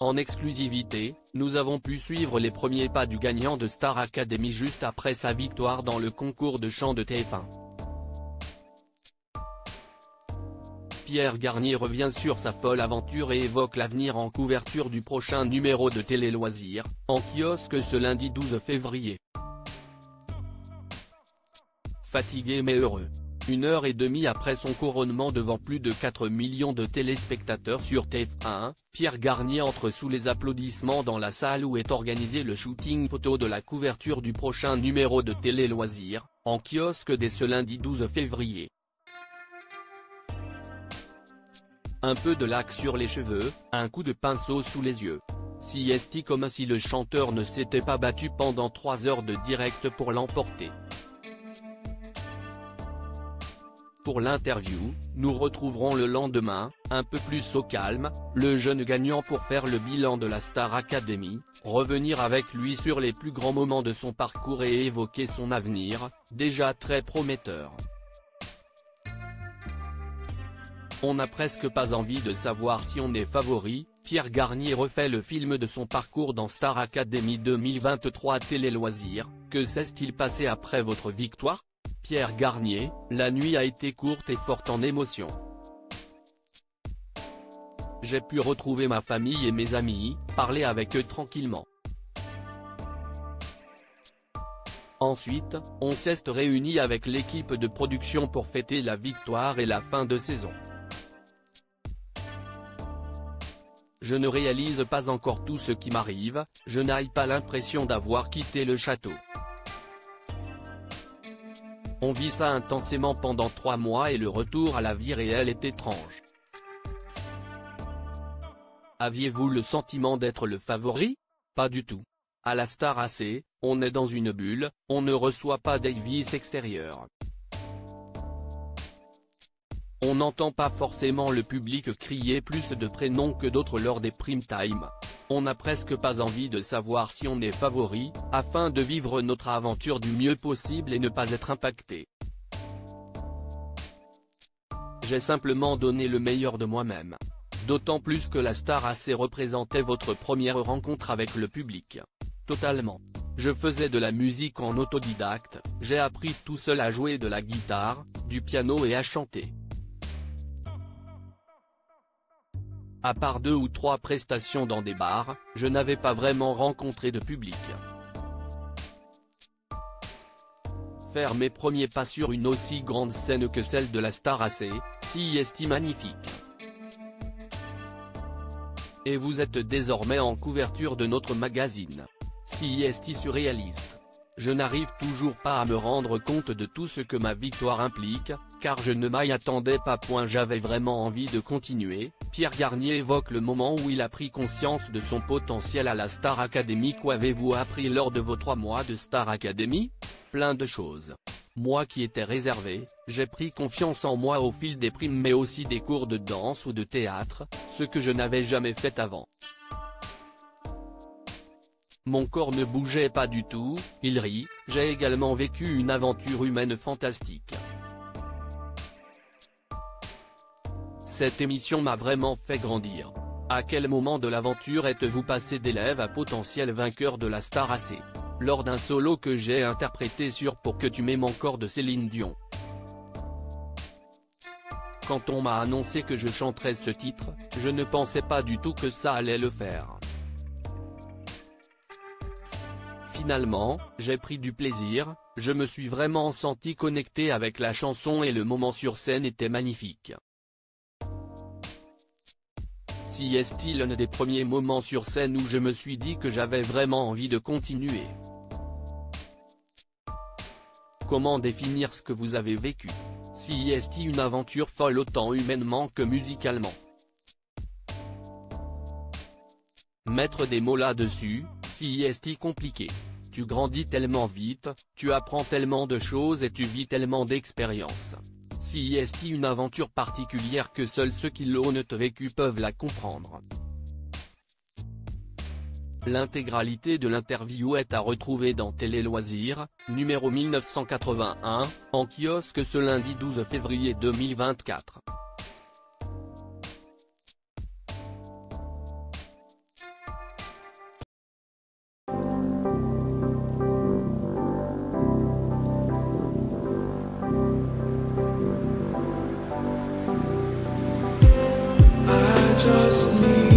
En exclusivité, nous avons pu suivre les premiers pas du gagnant de Star Academy juste après sa victoire dans le concours de chant de TF1. Pierre Garnier revient sur sa folle aventure et évoque l'avenir en couverture du prochain numéro de Télé Loisirs, en kiosque ce lundi 12 février. Fatigué mais heureux. 1h30 après son couronnement devant plus de 4 millions de téléspectateurs sur TF1, Pierre Garnier entre sous les applaudissements dans la salle où est organisé le shooting photo de la couverture du prochain numéro de Télé Loisirs, en kiosque dès ce lundi 12 février. Un peu de lac sur les cheveux, un coup de pinceau sous les yeux. CST comme si le chanteur ne s'était pas battu pendant 3 heures de direct pour l'emporter. Pour l'interview, nous retrouverons le lendemain, un peu plus au calme, le jeune gagnant pour faire le bilan de la Star Academy, revenir avec lui sur les plus grands moments de son parcours et évoquer son avenir, déjà très prometteur. On n'a presque pas envie de savoir si on est favori. Pierre Garnier refait le film de son parcours dans Star Academy 2023 Télé Loisirs. Que s'est-il passé après votre victoire ? Pierre Garnier, la nuit a été courte et forte en émotions. J'ai pu retrouver ma famille et mes amis, parler avec eux tranquillement. Ensuite, on s'est réunis avec l'équipe de production pour fêter la victoire et la fin de saison. Je ne réalise pas encore tout ce qui m'arrive, je n'ai pas l'impression d'avoir quitté le château. On vit ça intensément pendant 3 mois et le retour à la vie réelle est étrange. Aviez-vous le sentiment d'être le favori ? Pas du tout. À la Star AC, on est dans une bulle, on ne reçoit pas d'avis extérieurs. On n'entend pas forcément le public crier plus de prénoms que d'autres lors des prime time. On n'a presque pas envie de savoir si on est favori, afin de vivre notre aventure du mieux possible et ne pas être impacté. J'ai simplement donné le meilleur de moi-même. D'autant plus que la Star AC représentait votre première rencontre avec le public. Totalement. Je faisais de la musique en autodidacte, j'ai appris tout seul à jouer de la guitare, du piano et à chanter. À part 2 ou 3 prestations dans des bars, je n'avais pas vraiment rencontré de public. Faire mes premiers pas sur une aussi grande scène que celle de la Star AC, CST magnifique. Et vous êtes désormais en couverture de notre magazine. CST surréaliste. Je n'arrive toujours pas à me rendre compte de tout ce que ma victoire implique, car je ne m'y attendais pas. J'avais vraiment envie de continuer. Pierre Garnier évoque le moment où il a pris conscience de son potentiel à la Star Academy. Qu'avez-vous appris lors de vos 3 mois de Star Academy ? Plein de choses. Moi qui étais réservé, j'ai pris confiance en moi au fil des primes mais aussi des cours de danse ou de théâtre, ce que je n'avais jamais fait avant. Mon corps ne bougeait pas du tout, il rit, j'ai également vécu une aventure humaine fantastique. Cette émission m'a vraiment fait grandir. À quel moment de l'aventure êtes-vous passé d'élève à potentiel vainqueur de la Star AC ? Lors d'un solo que j'ai interprété sur Pour que tu m'aimes encore de Céline Dion. Quand on m'a annoncé que je chanterais ce titre, je ne pensais pas du tout que ça allait le faire. Finalement, j'ai pris du plaisir, je me suis vraiment senti connecté avec la chanson et le moment sur scène était magnifique. CST l'un des premiers moments sur scène où je me suis dit que j'avais vraiment envie de continuer. Comment définir ce que vous avez vécu ? CST une aventure folle autant humainement que musicalement. Mettre des mots là-dessus, CST compliqué. Tu grandis tellement vite, tu apprends tellement de choses et tu vis tellement d'expériences. CST une aventure particulière que seuls ceux qui l'ont vécu peuvent la comprendre. L'intégralité de l'interview est à retrouver dans Télé Loisirs, numéro 1981, en kiosque ce lundi 12 février 2024. just need